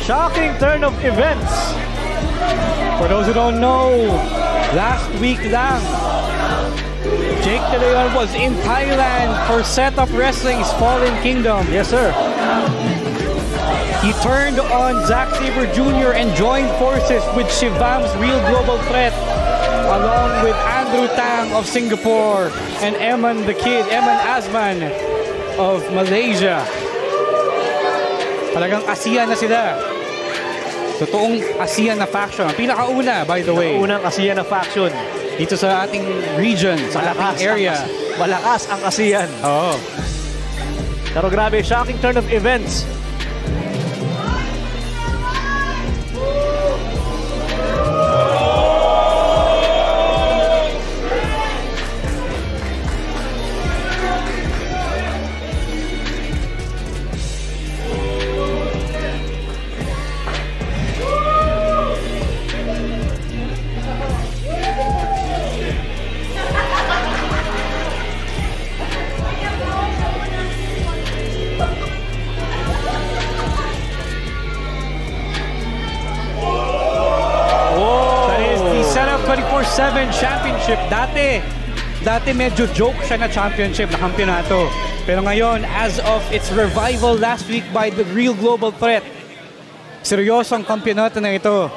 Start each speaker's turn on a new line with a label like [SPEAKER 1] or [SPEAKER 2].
[SPEAKER 1] shocking turn of events.
[SPEAKER 2] For those who don't know, last week lang, Jake De Leon was in Thailand for Set Up Wrestling's Fallen Kingdom.
[SPEAKER 1] Yes, sir.
[SPEAKER 2] He turned on Zack Sabre Jr. and joined forces with Shivam's Real Global Threat, along with Andrew Tang of Singapore and Eman the Kid, Eman Azman of Malaysia. Talagang ASEAN na sila. Totoong ASEAN na faction. Ang pinakauna, by the way.
[SPEAKER 1] Unang ASEAN na faction.
[SPEAKER 2] Dito sa ating region, sa ating area.
[SPEAKER 1] Malakas ang ASEAN.
[SPEAKER 2] Oo.
[SPEAKER 1] Pero grabe, shocking turn of events.
[SPEAKER 2] That is the Setup 24/7 Championship. Dati medyo joke siya na championship, na kampiyonato. Pero ngayon, as of its revival last week by the Real Global Threat, seryosong kampiyonato na ito.